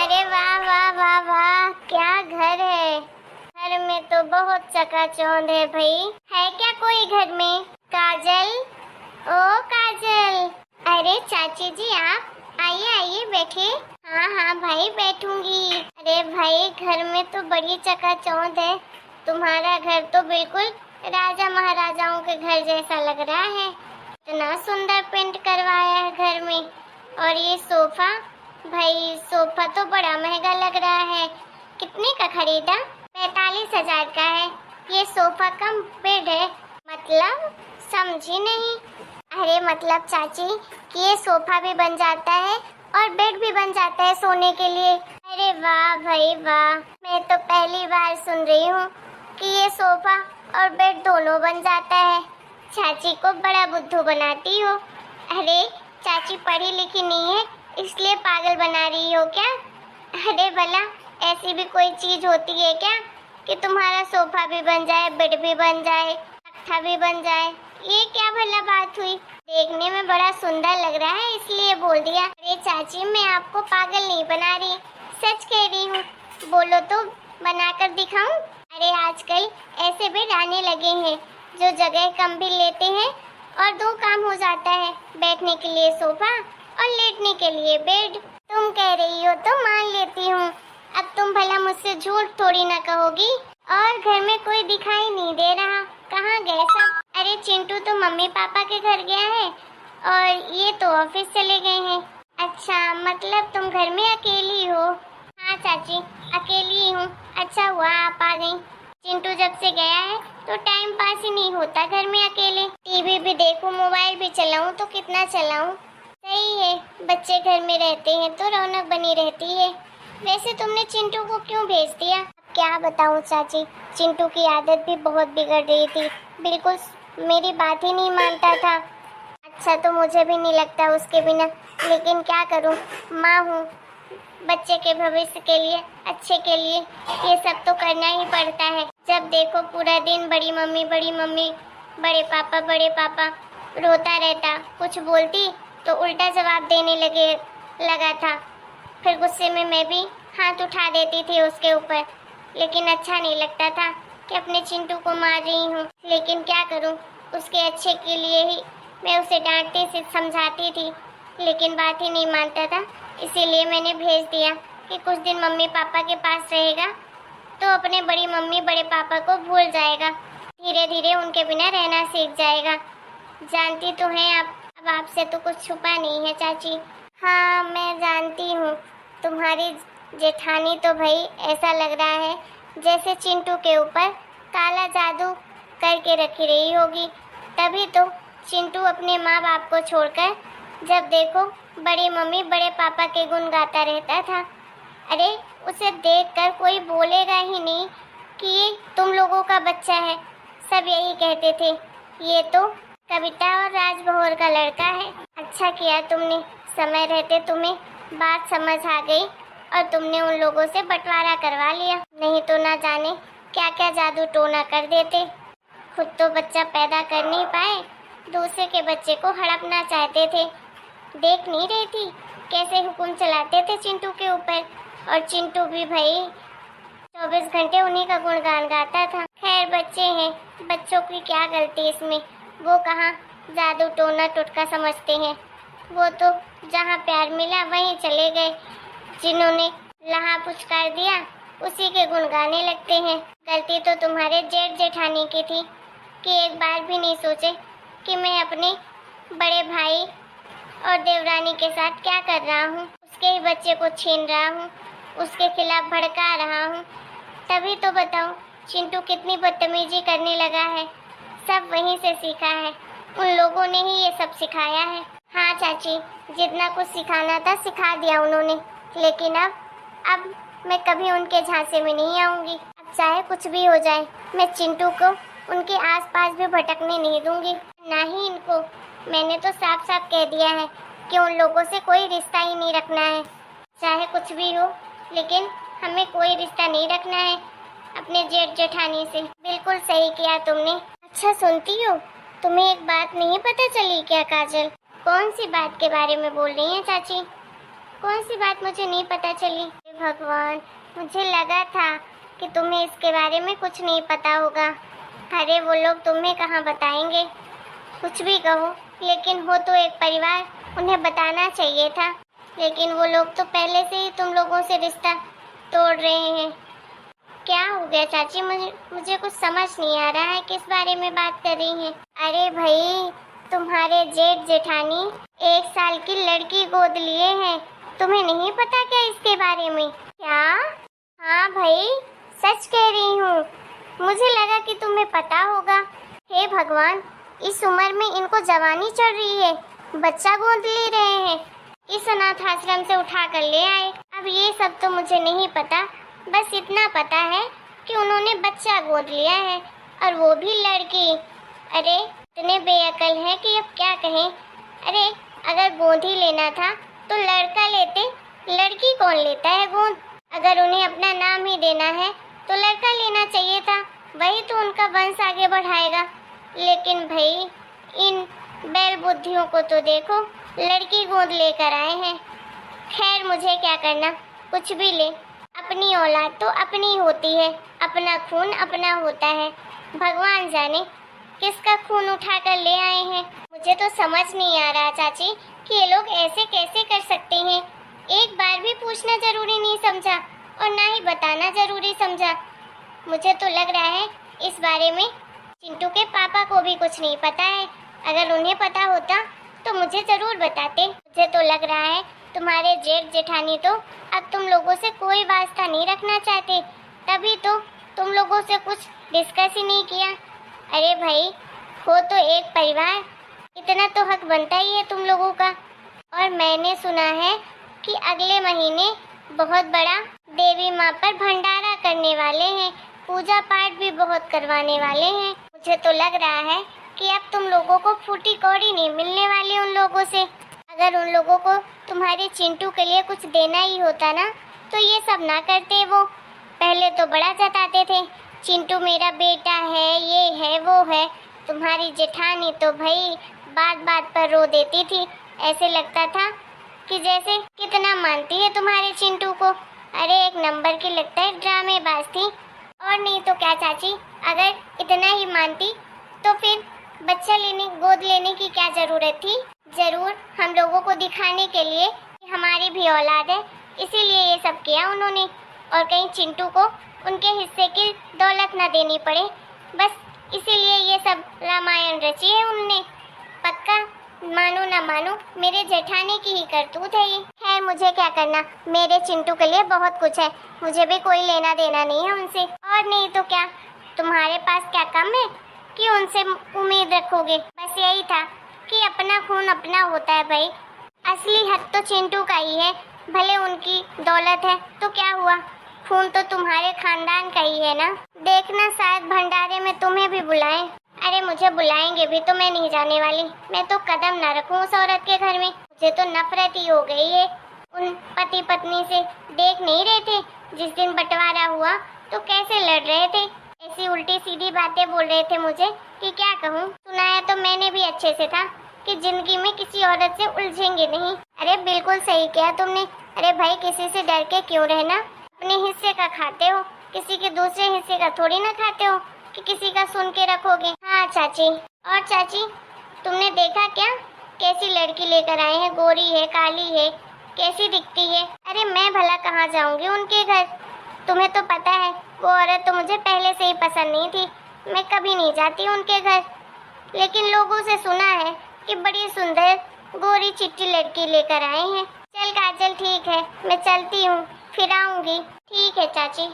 अरे वाह वाह वाह वाह, क्या घर है। घर में तो बहुत चकाचौंध है भाई। है क्या कोई घर में? काजल, ओ काजल। अरे चाची जी, आप आइए आइए बैठिए। हाँ हाँ भाई बैठूंगी। अरे भाई घर में तो बड़ी चकाचौंध है। तुम्हारा घर तो बिल्कुल राजा महाराजाओं के घर जैसा लग रहा है। इतना सुंदर पेंट करवाया है घर में। और ये सोफा, भाई सोफा तो बड़ा महंगा लग रहा है। कितने का खरीदा? 45,000 का है। ये सोफा कम बेड है। मतलब समझी नहीं। अरे मतलब चाची कि ये सोफा भी बन जाता है और बेड भी बन जाता है सोने के लिए। अरे वाह भाई वाह, मैं तो पहली बार सुन रही हूँ कि ये सोफा और बेड दोनों बन जाता है। चाची को बड़ा बुद्धू बनाती हो। अरे चाची पढ़ी लिखी नहीं है इसलिए पागल बना रही हो क्या? अरे भला ऐसी भी कोई चीज होती है क्या कि तुम्हारा सोफा भी बन जाए, बेड भी बन जाए, तख्ता भी बन जाए? ये क्या भला बात हुई? देखने में बड़ा सुंदर लग रहा है इसलिए बोल दिया। अरे चाची मैं आपको पागल नहीं बना रही, सच कह रही हूँ। बोलो तो बनाकर दिखाऊं? अरे आजकल ऐसे बेड आने लगे हैं जो जगह कम भी लेते हैं और दो काम हो जाता है, बैठने के लिए सोफा और लेटने के लिए बेड। तुम कह रही हो तो मान लेती हूँ। अब तुम भला मुझसे झूठ थोड़ी ना कहोगी। और घर में कोई दिखाई नहीं दे रहा, कहाँ गए सब? अरे चिंटू तो मम्मी पापा के घर गया है और ये तो ऑफिस चले गए हैं। अच्छा मतलब तुम घर में अकेली हो? हाँ चाची अकेली ही हूँ। अच्छा हुआ आप आ गई। चिंटू जब से गया है तो टाइम पास ही नहीं होता घर में अकेले। टीवी भी देखूं, मोबाइल भी चलाऊं तो कितना चलाऊं। सही है, बच्चे घर में रहते हैं तो रौनक बनी रहती है। वैसे तुमने चिंटू को क्यों भेज दिया? क्या बताऊं चाची, चिंटू की आदत भी बहुत बिगड़ रही थी। बिल्कुल मेरी बात ही नहीं मानता था। अच्छा तो मुझे भी नहीं लगता उसके बिना, लेकिन क्या करूं, माँ हूँ। बच्चे के भविष्य के लिए, अच्छे के लिए ये सब तो करना ही पड़ता है। जब देखो पूरा दिन बड़ी मम्मी बड़े पापा रोता रहता। कुछ बोलती तो उल्टा जवाब देने लगा था। फिर गुस्से में मैं भी हाथ उठा देती थी उसके ऊपर, लेकिन अच्छा नहीं लगता था कि अपने चिंटू को मार रही हूँ। लेकिन क्या करूँ, उसके अच्छे के लिए ही मैं उसे डांटती से समझाती थी, लेकिन बात ही नहीं मानता था। इसीलिए मैंने भेज दिया कि कुछ दिन मम्मी पापा के पास रहेगा तो अपने बड़ी मम्मी बड़े पापा को भूल जाएगा। धीरे धीरे उनके बिना रहना सीख जाएगा। जानती तो हैं आप, अब आपसे तो कुछ छुपा नहीं है चाची। हाँ मैं जानती हूँ, तुम्हारी जेठानी तो भाई ऐसा लग रहा है जैसे चिंटू के ऊपर काला जादू करके रखी रही होगी। तभी तो चिंटू अपने माँ बाप को छोड़कर जब देखो बड़ी मम्मी बड़े पापा के गुण गाता रहता था। अरे उसे देखकर कोई बोलेगा ही नहीं कि ये तुम लोगों का बच्चा है। सब यही कहते थे, ये तो कविता और राजबहर का लड़का है। अच्छा किया तुमने, समय रहते तुम्हें बात समझ आ गई और तुमने उन लोगों से बंटवारा करवा लिया, नहीं तो ना जाने क्या क्या जादू टोना कर देते। खुद तो बच्चा पैदा कर नहीं पाए, दूसरे के बच्चे को हड़पना चाहते थे। देख नहीं रही थी कैसे हुक्म चलाते थे चिंटू के ऊपर, और चिंटू भी भाई 24 घंटे उन्हीं का गुणगान गाता था। खैर बच्चे हैं, बच्चों की क्या गलती इसमें। वो कहाँ जादू टोना टोटका समझते हैं। वो तो जहाँ प्यार मिला वहीं चले गए। जिन्होंने लहा पुचकार दिया उसी के गुण गाने लगते हैं। गलती तो तुम्हारे जेठ जेठानी की थी कि एक बार भी नहीं सोचे कि मैं अपने बड़े भाई और देवरानी के साथ क्या कर रहा हूँ। उसके ही बच्चे को छीन रहा हूँ, उसके खिलाफ भड़का रहा हूँ। तभी तो बताओ चिंटू कितनी बदतमीजी करने लगा है। सब वहीं से सीखा है, उन लोगों ने ही ये सब सिखाया है। हाँ चाची, जितना कुछ सिखाना था सिखा दिया उन्होंने, लेकिन अब मैं कभी उनके झांसे में नहीं आऊँगी। अब चाहे कुछ भी हो जाए, मैं चिंटू को उनके आसपास भी भटकने नहीं दूंगी, ना ही इनको। मैंने तो साफ साफ कह दिया है कि उन लोगों से कोई रिश्ता ही नहीं रखना है। चाहे कुछ भी हो, लेकिन हमें कोई रिश्ता नहीं रखना है अपने जेठ जेठानी से। बिल्कुल सही किया तुमने। अच्छा सुनती हो, तुम्हें एक बात नहीं पता चली क्या काजल? कौन सी बात के बारे में बोल रही हैं चाची? कौन सी बात मुझे नहीं पता चली? भगवान, मुझे लगा था कि तुम्हें इसके बारे में कुछ नहीं पता होगा। अरे वो लोग तुम्हें कहाँ बताएंगे। कुछ भी कहो, लेकिन हो तो एक परिवार, उन्हें बताना चाहिए था। लेकिन वो लोग तो पहले से ही तुम लोगों से रिश्ता तोड़ रहे हैं। क्या हो गया चाची? मुझे कुछ समझ नहीं आ रहा है किस बारे में बात कर रही हैं। अरे भाई, तुम्हारे जेठ जेठानी 1 साल की लड़की गोद लिए हैं। तुम्हें नहीं पता क्या इसके बारे में? क्या? हाँ भाई, सच कह रही हूँ। मुझे लगा कि तुम्हें पता होगा। हे भगवान, इस उम्र में इनको जवानी चढ़ रही है, बच्चा गोद ले रहे हैं। इस अनाथ आश्रम से उठा कर ले आए। अब ये सब तो मुझे नहीं पता, बस इतना पता है कि उन्होंने बच्चा गोद लिया है, और वो भी लड़की। अरे इतने बेअकल है कि अब क्या कहें। अरे अगर गोद ही लेना था तो लड़का लेते, लड़की कौन लेता है गोद? अगर उन्हें अपना नाम ही देना है तो लड़का लेना चाहिए था, वही तो उनका वंश आगे बढ़ाएगा। लेकिन भाई, इन बैल बुद्धियों को तो देखो, लड़की गोद लेकर आए हैं। खैर, मुझे क्या करना, कुछ भी ले। अपनी औलाद तो अपनी होती है, अपना खून अपना होता है। भगवान जाने किसका खून उठा कर ले आए हैं। मुझे तो समझ नहीं आ रहा चाची कि ये लोग ऐसे कैसे कर सकते हैं। एक बार भी पूछना जरूरी नहीं समझा, और ना ही बताना जरूरी समझा। मुझे तो लग रहा है इस बारे में चिंटू के पापा को भी कुछ नहीं पता है। अगर उन्हें पता होता तो मुझे जरूर बताते। मुझे तो लग रहा है तुम्हारे जेठ जेठानी तो अब तुम लोगों से कोई वास्ता नहीं रखना चाहते, तभी तो तुम लोगों से कुछ डिस्कस ही नहीं किया। अरे भाई, हो तो एक परिवार, इतना तो हक बनता ही है तुम लोगों का। और मैंने सुना है कि अगले महीने बहुत बड़ा देवी माँ पर भंडारा करने वाले हैं, पूजा पाठ भी बहुत करवाने वाले हैं। मुझे तो लग रहा है कि अब तुम लोगों को फूटी कौड़ी नहीं मिलने वाली उन लोगों से। अगर उन लोगों को तुम्हारे चिंटू के लिए कुछ देना ही होता ना, तो ये सब ना करते। वो पहले तो बड़ा जताते थे, चिंटू मेरा बेटा है, ये है वो है। तुम्हारी जेठानी तो भाई बात बात पर रो देती थी। ऐसे लगता था कि जैसे कितना मानती है तुम्हारे चिंटू को। अरे एक नंबर की लगता है ड्रामेबाज थी। और नहीं तो क्या चाची, अगर इतना ही मानती तो फिर बच्चा लेने, गोद लेने की क्या जरूरत थी? जरूर हम लोगों को दिखाने के लिए कि हमारी भी औलाद है, इसीलिए ये सब किया उन्होंने। और कहीं चिंटू को उनके हिस्से की दौलत न देनी पड़े, बस इसीलिए ये सब रामायण रची है उनने। पक्का मानो ना मानो, मेरे जेठानी की ही करतूत है ये। खैर, मुझे क्या करना, मेरे चिंटू के लिए बहुत कुछ है, मुझे भी कोई लेना देना नहीं है उनसे। और नहीं तो क्या, तुम्हारे पास क्या कम है कि उनसे उम्मीद रखोगे? बस यही था कि अपना खून अपना होता है भाई। असली हक तो चिंटू का ही है, भले उनकी दौलत है तो क्या हुआ, खून तो तुम्हारे खानदान का ही है ना। देखना शायद भंडारे में तुम्हें भी बुलाएं। अरे मुझे बुलाएंगे भी तो मैं नहीं जाने वाली। मैं तो कदम ना रखूं उस औरत के घर में। मुझे तो नफरत ही हो गई है उन पति पत्नी से। देख नहीं रहे थे जिस दिन बंटवारा हुआ तो कैसे लड़ रहे थे, ऐसी उल्टी सीधी बातें बोल रहे थे मुझे कि क्या कहूँ। सुनाया तो मैंने भी अच्छे से था कि जिंदगी में किसी औरत से उलझेंगे नहीं। अरे बिल्कुल सही किया तुमने। अरे भाई, किसी से डर के क्यों रहना, अपने हिस्से का खाते हो, किसी के दूसरे हिस्से का थोड़ी ना खाते हो कि किसी का सुन के रखोगे। हाँ चाची। और चाची, तुमने देखा क्या कैसी लड़की लेकर आए हैं? गोरी है, काली है, कैसी दिखती है। अरे मैं भला कहाँ जाऊंगी उनके घर? तुम्हें तो पता है वो औरत तो मुझे पहले से ही पसंद नहीं थी, मैं कभी नहीं जाती उनके घर। लेकिन लोगों से सुना है कि बड़ी सुंदर गोरी चिट्टी लड़की लेकर आए हैं। चल काजल, ठीक है, मैं चलती हूँ, फिर आऊंगी। ठीक है चाची।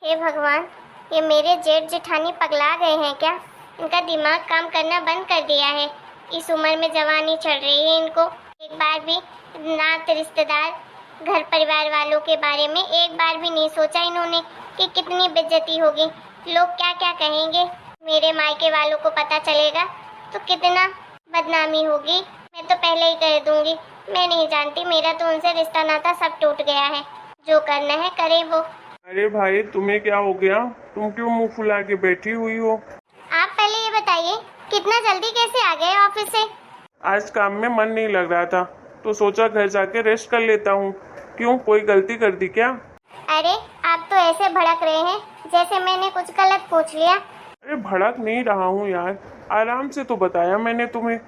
हे भगवान, ये मेरे जेठ जेठानी पगला गए हैं क्या? इनका दिमाग काम करना बंद कर दिया है। इस उम्र में जवानी चढ़ रही है इनको। एक बार भी नात रिश्तेदार, घर परिवार वालों के बारे में एक बार भी नहीं सोचा इन्होंने कि कितनी बेइज्जती होगी, लोग क्या क्या कहेंगे। मेरे मायके वालों को पता चलेगा तो कितना बदनामी होगी। मैं तो पहले ही कह दूंगी, मैं नहीं जानती, मेरा तो उनसे रिश्ता नाता सब टूट गया है। जो करना है करे वो। अरे भाई, तुम्हें क्या हो गया? तुम क्यों मुंह फुला के बैठी हुई हो? आप पहले ये बताइए, कितना जल्दी कैसे आ गए ऑफिस से? आज काम में मन नहीं लग रहा था तो सोचा घर जाके रेस्ट कर लेता हूँ। क्यों, कोई गलती कर दी क्या? अरे आप तो ऐसे भड़क रहे हैं जैसे मैंने कुछ गलत पूछ लिया। अरे भड़क नहीं रहा हूँ यार, आराम से तो बताया मैंने तुम्हें।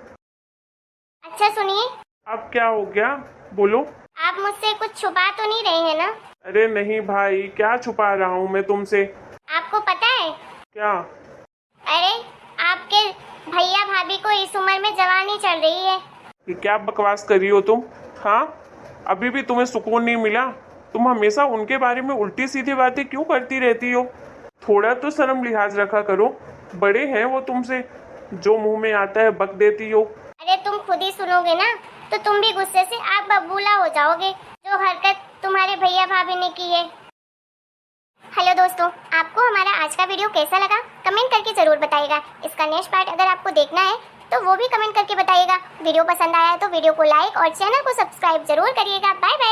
अच्छा सुनिए, अब क्या हो गया, बोलो। आप मुझसे कुछ छुपा तो नहीं रहे हैं ना? अरे नहीं भाई, क्या छुपा रहा हूँ मैं तुमसे। आपको पता है, क्या? अरे आपके भैया भाभी को इस उम्र में जवानी चढ़ रही है। ये क्या बकवास कर रही हो तुम? हाँ, अभी भी तुम्हें सुकून नहीं मिला? तुम हमेशा उनके बारे में उल्टी सीधी बातें क्यों करती रहती हो? थोड़ा तो शर्म लिहाज रखा करो, बड़े हैं वो तुमसे, जो मुंह में आता है बक देती हो। अरे तुम खुद ही सुनोगे ना तो तुम भी गुस्से से आग बबूला हो जाओगे, जो हरकत तुम्हारे भैया भाभी ने की है। हेलो दोस्तों, आपको हमारा आज का वीडियो कैसा लगा कमेंट करके जरूर बताइएगा। इसका नेक्स्ट पार्ट अगर आपको देखना है तो वो भी कमेंट करके बताइएगा। वीडियो पसंद आया है तो वीडियो को लाइक और चैनल को सब्सक्राइब जरूर करिएगा। Bye bye.